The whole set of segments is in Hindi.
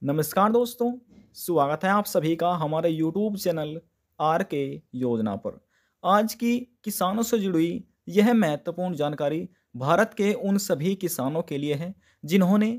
नमस्कार दोस्तों, स्वागत है आप सभी का हमारे यूट्यूब चैनल आर के योजना पर। आज की किसानों से जुड़ी यह महत्वपूर्ण जानकारी भारत के उन सभी किसानों के लिए है जिन्होंने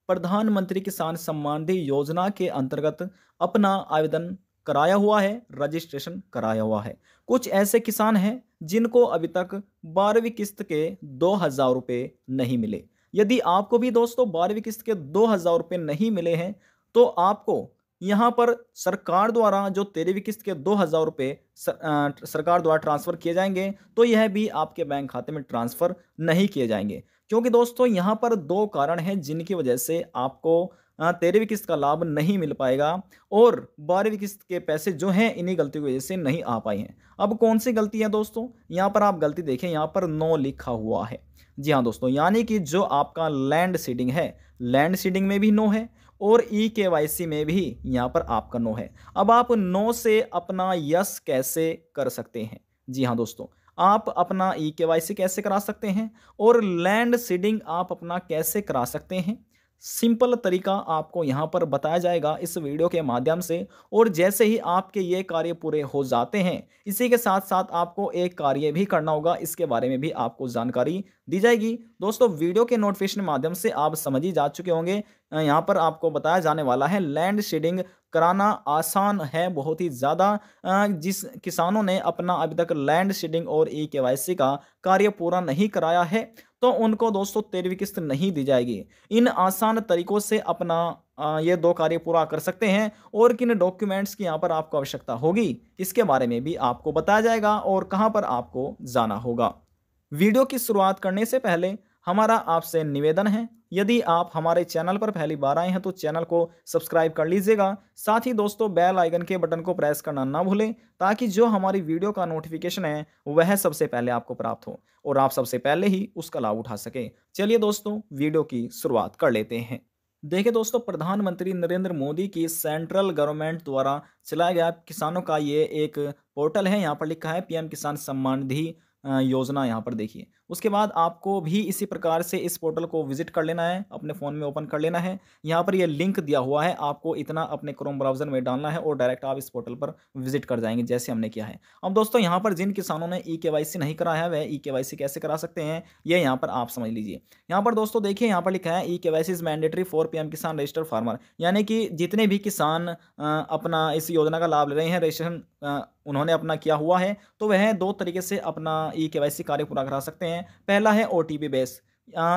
प्रधानमंत्री किसान सम्मान निधि योजना के अंतर्गत अपना आवेदन कराया हुआ है, रजिस्ट्रेशन कराया हुआ है। कुछ ऐसे किसान हैं जिनको अभी तक 12वीं किस्त के 2,000 रुपये नहीं मिले। यदि आपको भी दोस्तों 12वीं किस्त के 2,000 रुपये नहीं मिले हैं तो आपको यहाँ पर सरकार द्वारा जो 13वीं किस्त के 2,000 रुपये सरकार द्वारा ट्रांसफ़र किए जाएंगे, तो यह भी आपके बैंक खाते में ट्रांसफ़र नहीं किए जाएंगे। क्योंकि दोस्तों यहाँ पर दो कारण हैं जिनकी वजह से आपको 13वीं किस्त का लाभ नहीं मिल पाएगा और 12वीं किस्त के पैसे जो हैं इन्हीं गलतियों की वजह से नहीं आ पाए हैं। अब कौन सी गलती है दोस्तों? यहाँ पर आप गलती देखें, यहाँ पर नो लिखा हुआ है। जी हाँ दोस्तों, यानी कि जो आपका लैंड सीडिंग है, लैंड सीडिंग में भी नो है और ई केवाईसी में भी यहाँ पर आपका नो है। अब आप नो से अपना यस कैसे कर सकते हैं? जी हाँ दोस्तों, आप अपना ई केवाईसी कैसे करा सकते हैं और लैंड सीडिंग आप अपना कैसे करा सकते हैं? सिंपल तरीका आपको यहाँ पर बताया जाएगा इस वीडियो के माध्यम से। और जैसे ही आपके ये कार्य पूरे हो जाते हैं, इसी के साथ साथ आपको एक कार्य भी करना होगा, इसके बारे में भी आपको जानकारी दी जाएगी। दोस्तों वीडियो के नोटिफिकेशन माध्यम से आप समझ ही जा चुके होंगे। यहाँ पर आपको बताया जाने वाला है लैंड शेडिंग कराना आसान है बहुत ही ज़्यादा। जिस किसानों ने अपना अभी तक लैंड शेडिंग और ई केवाईसी का कार्य पूरा नहीं कराया है, तो उनको दोस्तों 13वीं किस्त नहीं दी जाएगी। इन आसान तरीकों से अपना ये दो कार्य पूरा कर सकते हैं और किन डॉक्यूमेंट्स की यहाँ पर आपको आवश्यकता होगी, इसके बारे में भी आपको बताया जाएगा और कहाँ पर आपको जाना होगा। वीडियो की शुरुआत करने से पहले हमारा आपसे निवेदन है, यदि आप हमारे चैनल पर पहली बार आए हैं तो चैनल को सब्सक्राइब कर लीजिएगा। साथ ही दोस्तों बेल आइकन के बटन को प्रेस करना ना भूलें, ताकि जो हमारी वीडियो का नोटिफिकेशन है वह सबसे पहले आपको प्राप्त हो और आप सबसे पहले ही उसका लाभ उठा सकें। चलिए दोस्तों वीडियो की शुरुआत कर लेते हैं। देखिए दोस्तों, प्रधानमंत्री नरेंद्र मोदी की सेंट्रल गवर्नमेंट द्वारा चलाया गया किसानों का ये एक पोर्टल है। यहाँ पर लिखा है पीएम किसान सम्मान निधि योजना। यहाँ पर देखिए, उसके बाद आपको भी इसी प्रकार से इस पोर्टल को विजिट कर लेना है, अपने फ़ोन में ओपन कर लेना है। यहाँ पर ये लिंक दिया हुआ है, आपको इतना अपने क्रोम ब्राउज़र में डालना है और डायरेक्ट आप इस पोर्टल पर विजिट कर जाएंगे, जैसे हमने किया है। अब दोस्तों यहाँ पर जिन किसानों ने ई केवाईसी नहीं कराया है वह ई केवाईसी कैसे करा सकते हैं, ये यहाँ पर आप समझ लीजिए। यहाँ पर दोस्तों देखिए, यहाँ पर लिखा है e KYC is mandatory for PM किसान रजिस्टर्ड फार्मर, यानी कि जितने भी किसान अपना इस योजना का लाभ ले रहे हैं, रजिस्ट्रेशन उन्होंने अपना किया हुआ है, तो वह दो तरीके से अपना ई केवाईसी कार्य पूरा करा सकते हैं। पहला है ओटीपी बेस।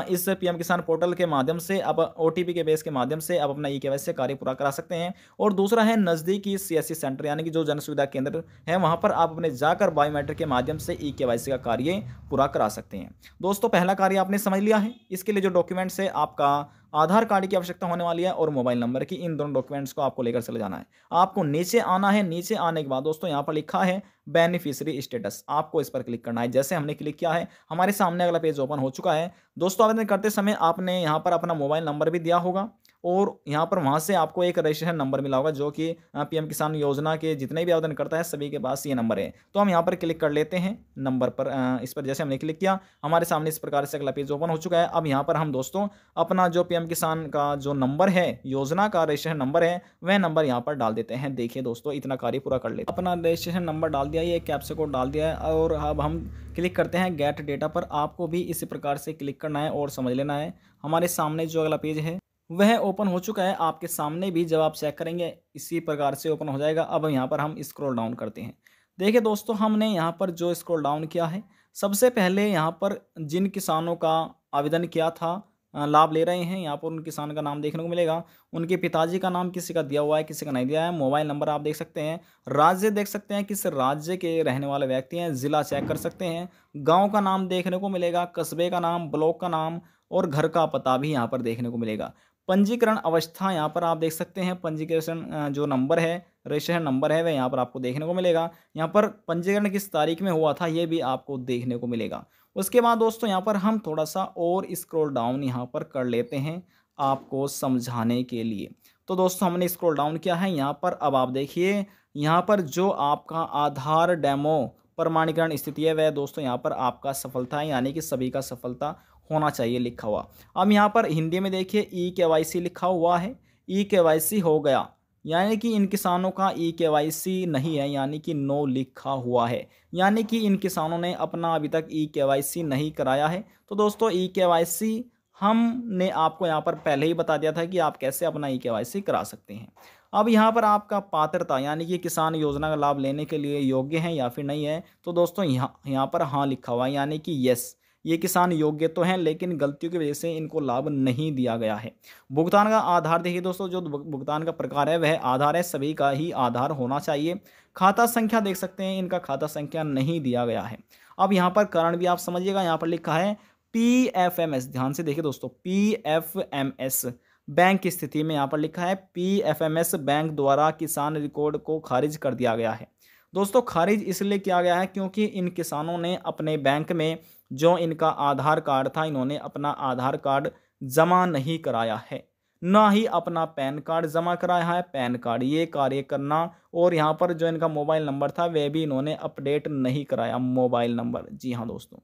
इस पीएम किसान पोर्टल के माध्यम से अब ओटीपी के बेस के माध्यम से आप अपना ई केवाईसी कार्य पूरा करा सकते हैं। और दूसरा है नज़दीकी सीएससी सेंटर, यानी कि जो जन सुविधा केंद्र है वहां पर आप अपने जाकर बायोमेट्रिक के माध्यम से ई केवाईसी का कार्य पूरा करा सकते हैं। दोस्तों पहला कार्य आपने समझ लिया है। इसके लिए जो डॉक्यूमेंट्स है, आपका आधार कार्ड की आवश्यकता होने वाली है और मोबाइल नंबर की, इन दोनों डॉक्यूमेंट्स को आपको लेकर चले जाना है। आपको नीचे आना है, नीचे आने के बाद दोस्तों यहाँ पर लिखा है बेनिफिशियरी स्टेटस, आपको इस पर क्लिक करना है। जैसे हमने क्लिक किया है, हमारे सामने अगला पेज ओपन हो चुका है। दोस्तों आवेदन करते समय आपने यहाँ पर अपना मोबाइल नंबर भी दिया होगा और यहाँ पर वहाँ से आपको एक रजिस्ट्रेशन नंबर मिला होगा, जो कि पीएम किसान योजना के जितने भी आवेदन करता है सभी के पास ये नंबर है। तो हम यहाँ पर क्लिक कर लेते हैं नंबर पर। इस पर जैसे हमने क्लिक किया, हमारे सामने इस प्रकार से अगला पेज ओपन हो चुका है। अब यहाँ पर हम दोस्तों अपना जो पीएम किसान का जो नंबर है, योजना का रजिस्ट्रेशन नंबर है, वह नंबर यहाँ पर डाल देते हैं। देखिए दोस्तों, इतना कार्य पूरा कर लेते हैं। अपना रजिस्ट्रेशन नंबर डाल दिया, ये कैप्चा कोड डाल दिया है और अब हम क्लिक करते हैं गेट डेटा पर। आपको भी इसी प्रकार से क्लिक करना है और समझ लेना है। हमारे सामने जो अगला पेज है वह ओपन हो चुका है। आपके सामने भी जब आप चेक करेंगे इसी प्रकार से ओपन हो जाएगा। अब यहाँ पर हम स्क्रॉल डाउन करते हैं। देखिए दोस्तों, हमने यहाँ पर जो स्क्रॉल डाउन किया है, सबसे पहले यहाँ पर जिन किसानों का आवेदन किया था, लाभ ले रहे हैं, यहाँ पर उन किसान का नाम देखने को मिलेगा। उनके पिताजी का नाम किसी का दिया हुआ है, किसी का नहीं दिया है। मोबाइल नंबर आप देख सकते हैं, राज्य देख सकते हैं किस राज्य के रहने वाले व्यक्ति हैं, ज़िला चेक कर सकते हैं, गांव का नाम देखने को मिलेगा, कस्बे का नाम, ब्लॉक का नाम और घर का पता भी यहाँ पर देखने को मिलेगा। पंजीकरण अवस्था यहाँ पर आप देख सकते हैं, पंजीकरण जो नंबर है, रजिस्ट्रेशन नंबर है, वह यहाँ पर आपको देखने को मिलेगा। यहाँ पर पंजीकरण किस तारीख में हुआ था ये भी आपको देखने को मिलेगा। उसके बाद दोस्तों यहाँ पर हम थोड़ा सा और स्क्रॉल डाउन यहाँ पर कर लेते हैं आपको समझाने के लिए। तो दोस्तों हमने स्क्रॉल डाउन किया है यहाँ पर। अब आप देखिए, यहाँ पर जो आपका आधार डेमो प्रमाणीकरण स्थिति है वह दोस्तों यहाँ पर आपका सफलता है, यानी कि सभी का सफलता होना चाहिए लिखा हुआ। अब यहाँ पर हिंदी में देखिए ई केवाईसी लिखा हुआ है। ई-केवाईसी हो गया, यानी कि इन किसानों का ई-केवाईसी नहीं है, यानी कि नो लिखा हुआ है, यानी कि इन किसानों ने अपना अभी तक ई-केवाईसी नहीं कराया है। तो दोस्तों ई-केवाईसी हमने आपको यहाँ पर पहले ही बता दिया था कि आप कैसे अपना ई-केवाईसी करा सकते हैं। अब यहाँ पर आपका पात्रता यानी कि किसान योजना का लाभ लेने के लिए योग्य हैं या फिर नहीं है, तो दोस्तों यहाँ पर हाँ लिखा हुआ है, यानी कि यस, ये किसान योग्य तो हैं लेकिन गलतियों की वजह से इनको लाभ नहीं दिया गया है। भुगतान का आधार देखिए दोस्तों, जो भुगतान का प्रकार है वह आधार है, सभी का ही आधार होना चाहिए। खाता संख्या देख सकते हैं, इनका खाता संख्या नहीं दिया गया है। अब यहाँ पर कारण भी आप समझिएगा, यहाँ पर लिखा है PFMS, ध्यान से देखिए दोस्तों, PFMS बैंक की स्थिति में यहाँ पर लिखा है PFMS बैंक द्वारा किसान रिकॉर्ड को खारिज कर दिया गया है। दोस्तों खारिज इसलिए किया गया है क्योंकि इन किसानों ने अपने बैंक में जो इनका आधार कार्ड था, इन्होंने अपना आधार कार्ड जमा नहीं कराया है, ना ही अपना पैन कार्ड जमा कराया है। पैन कार्ड ये कार्य करना, और यहाँ पर जो इनका मोबाइल नंबर था वह भी इन्होंने अपडेट नहीं कराया, मोबाइल नंबर। जी हाँ दोस्तों,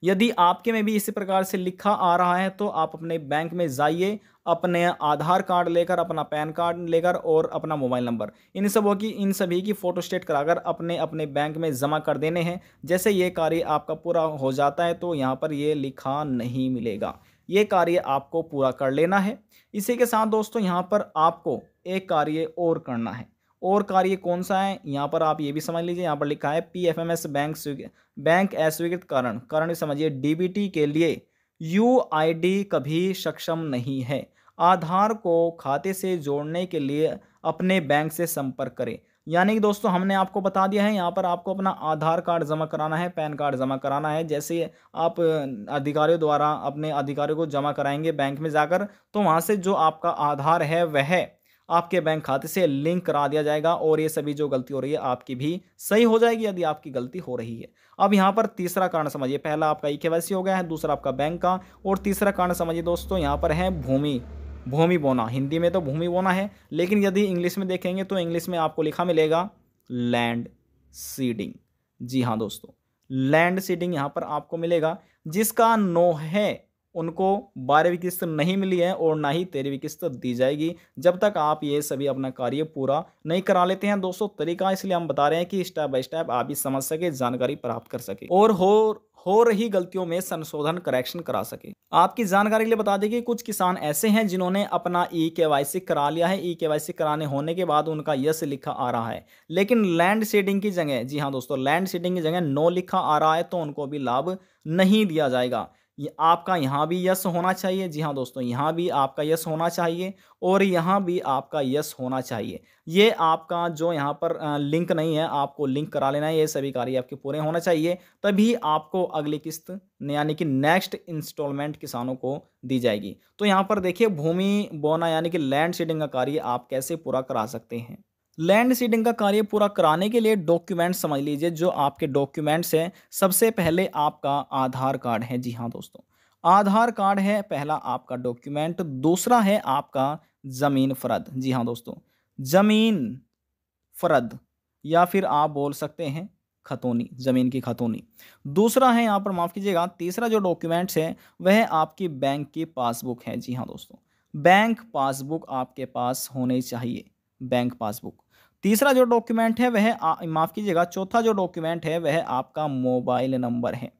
यदि आपके में भी इसी प्रकार से लिखा आ रहा है तो आप अपने बैंक में जाइए, अपने आधार कार्ड लेकर, अपना पैन कार्ड लेकर और अपना मोबाइल नंबर, इन सभी की फोटोस्टेट कराकर अपने अपने बैंक में जमा कर देने हैं। जैसे ये कार्य आपका पूरा हो जाता है तो यहाँ पर ये लिखा नहीं मिलेगा, ये कार्य आपको पूरा कर लेना है। इसी के साथ दोस्तों यहाँ पर आपको एक कार्य और करना है, और कार्य कौन सा है यहाँ पर आप ये भी समझ लीजिए। यहाँ पर लिखा है PFMS बैंक अस्वीकृत कारण समझिए, DBT के लिए UID कभी सक्षम नहीं है। आधार को खाते से जोड़ने के लिए अपने बैंक से संपर्क करें। यानी कि दोस्तों हमने आपको बता दिया है, यहाँ पर आपको अपना आधार कार्ड जमा कराना है, पैन कार्ड जमा कराना है। जैसे आप अधिकारियों द्वारा अपने अधिकारियों को जमा कराएंगे बैंक में जाकर, तो वहाँ से जो आपका आधार है वह आपके बैंक खाते से लिंक करा दिया जाएगा, और ये सभी जो गलती हो रही है आपकी भी सही हो जाएगी यदि आपकी गलती हो रही है। अब यहाँ पर तीसरा कारण समझिए, पहला आपका ई-केवाईसी हो गया है, दूसरा आपका बैंक का, और तीसरा कारण समझिए दोस्तों यहाँ पर है भूमि बोना। हिंदी में तो भूमि बोना है, लेकिन यदि इंग्लिश में देखेंगे तो इंग्लिश में आपको लिखा मिलेगा लैंड सीडिंग। जी हाँ दोस्तों, लैंड सीडिंग यहाँ पर आपको मिलेगा। जिसका नो है उनको 12वीं किस्त नहीं मिली है और ना ही 13वीं किस्त दी जाएगी, जब तक आप ये सभी अपना कार्य पूरा नहीं करा लेते हैं। दोस्तों तरीका इसलिए हम बता रहे हैं कि स्टेप बाय स्टेप आप भी समझ सके, जानकारी प्राप्त कर सके, और हो रही गलतियों में संशोधन करेक्शन करा सके। आपकी जानकारी के लिए बता दें कि कुछ किसान ऐसे हैं जिन्होंने अपना ई-केवाईसी करा लिया है। ई-केवाईसी कराने होने के बाद उनका यस लिखा आ रहा है, लेकिन लैंड सीडिंग की जगह, जी हाँ दोस्तों, लैंड सीडिंग की जगह नो लिखा आ रहा है, तो उनको भी लाभ नहीं दिया जाएगा। ये आपका यहाँ भी यस होना चाहिए। जी हाँ दोस्तों, यहाँ भी आपका यस होना चाहिए और यहाँ भी आपका यस होना चाहिए। ये आपका जो यहाँ पर लिंक नहीं है, आपको लिंक करा लेना है। ये सभी कार्य आपके पूरे होना चाहिए, तभी आपको अगली किस्त यानी कि नेक्स्ट इंस्टॉलमेंट किसानों को दी जाएगी। तो यहाँ पर देखिए, भूमि बोना यानी कि लैंड सीडिंग का कार्य आप कैसे पूरा करा सकते हैं। लैंड सीडिंग का कार्य पूरा कराने के लिए डॉक्यूमेंट्स समझ लीजिए। जो आपके डॉक्यूमेंट्स हैं, सबसे पहले आपका आधार कार्ड है। जी हाँ दोस्तों, आधार कार्ड है पहला आपका डॉक्यूमेंट। दूसरा है आपका ज़मीन फ़र्द। जी हाँ दोस्तों, ज़मीन फ़र्द, या फिर आप बोल सकते हैं खतौनी, ज़मीन की खतौनी। दूसरा है यहाँ पर, माफ़ कीजिएगा, तीसरा जो डॉक्यूमेंट्स है वह आपकी बैंक की पासबुक है। जी हाँ दोस्तों, बैंक पासबुक आपके पास होनी चाहिए, बैंक पासबुक। तीसरा जो डॉक्यूमेंट है वह माफ़ कीजिएगा, चौथा जो डॉक्यूमेंट है वह आपका मोबाइल नंबर है।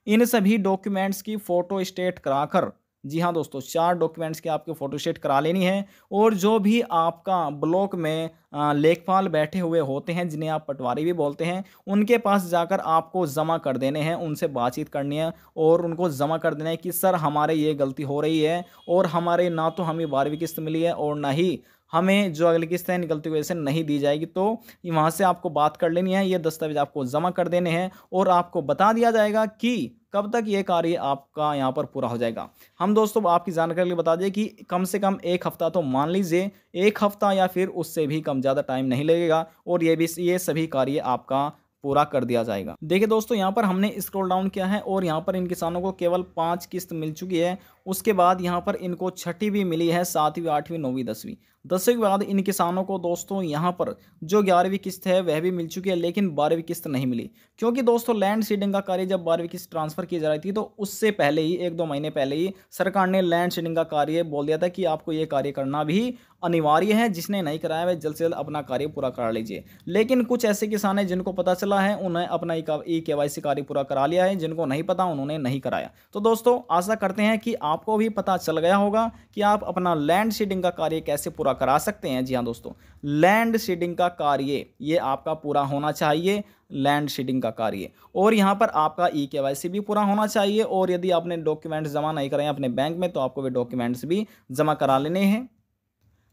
इन सभी डॉक्यूमेंट्स की फ़ोटो स्टेट कराकर, जी हाँ दोस्तों, 4 डॉक्यूमेंट्स की आपको फ़ोटो स्टेट करा लेनी है। और जो भी आपका ब्लॉक में लेखपाल बैठे हुए होते हैं, जिन्हें आप पटवारी भी बोलते हैं, उनके पास जाकर आपको जमा कर देने हैं, उनसे बातचीत करनी है और उनको जमा कर देना है कि सर हमारे ये गलती हो रही है, और हमारे ना तो हमें 12वीं किस्त मिली है और ना ही हमें जो अगली किस्त है निकलती वजह से नहीं दी जाएगी। तो वहाँ से आपको बात कर लेनी है, ये दस्तावेज आपको जमा कर देने हैं, और आपको बता दिया जाएगा कि कब तक ये कार्य आपका यहाँ पर पूरा हो जाएगा। हम दोस्तों आपकी जानकारी के लिए बता दें कि कम से कम 1 हफ्ता, तो मान लीजिए 1 हफ्ता या फिर उससे भी कम, ज़्यादा टाइम नहीं लगेगा, और ये सभी कार्य आपका पूरा कर दिया जाएगा। देखिए दोस्तों, यहाँ पर हमने स्क्रॉल डाउन किया है और यहाँ पर इन किसानों को केवल 5 किस्त मिल चुकी है, उसके बाद यहाँ पर इनको छठी भी मिली है, 7वीं 8वीं 9वीं 10वीं। 10वीं के बाद इन किसानों को दोस्तों यहाँ पर जो 11वीं किस्त है वह भी मिल चुकी है, लेकिन 12वीं किस्त नहीं मिली, क्योंकि दोस्तों लैंड सीडिंग का कार्य जब 12वीं किस्त ट्रांसफर की जा रही थी तो उससे पहले ही 1-2 महीने पहले ही सरकार ने लैंड सीडिंग का कार्य बोल दिया था कि आपको ये कार्य करना भी अनिवार्य है। जिसने नहीं कराया वह जल्द से जल्द अपना कार्य पूरा करा लीजिए। लेकिन कुछ ऐसे किसान हैं जिनको पता चला है, उन्हें अपना ई-केवाईसी कार्य पूरा करा लिया है, जिनको नहीं पता उन्होंने नहीं कराया। तो दोस्तों आशा करते हैं कि आपको भी पता चल गया होगा कि आप अपना लैंड सीडिंग का कार्य कैसे पूरा करा सकते हैं। जी हाँ दोस्तों, लैंड सीडिंग का कार्य ये आपका पूरा होना चाहिए, लैंड सीडिंग का कार्य, और यहाँ पर आपका ई-केवाईसी भी पूरा होना चाहिए। और यदि आपने डॉक्यूमेंट्स जमा नहीं कराए अपने बैंक में तो आपको वे डॉक्यूमेंट्स भी जमा करा लेने हैं।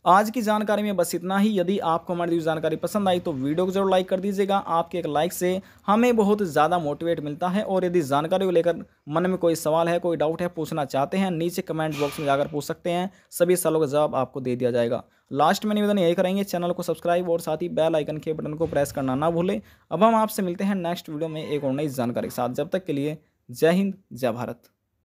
आज की जानकारी में बस इतना ही। यदि आपको हमारी जानकारी पसंद आई तो वीडियो को जरूर लाइक कर दीजिएगा। आपके एक लाइक से हमें बहुत ज़्यादा मोटिवेट मिलता है। और यदि जानकारी को लेकर मन में कोई सवाल है, कोई डाउट है, पूछना चाहते हैं, नीचे कमेंट बॉक्स में जाकर पूछ सकते हैं। सभी सवालों का जवाब आपको दे दिया जाएगा। लास्ट में निवेदन यही करेंगे, चैनल को सब्सक्राइब और साथ ही बेल आइकन के बटन को प्रेस करना ना भूलें। अब हम आपसे मिलते हैं नेक्स्ट वीडियो में एक और नई जानकारी के साथ। जब तक के लिए जय हिंद, जय भारत।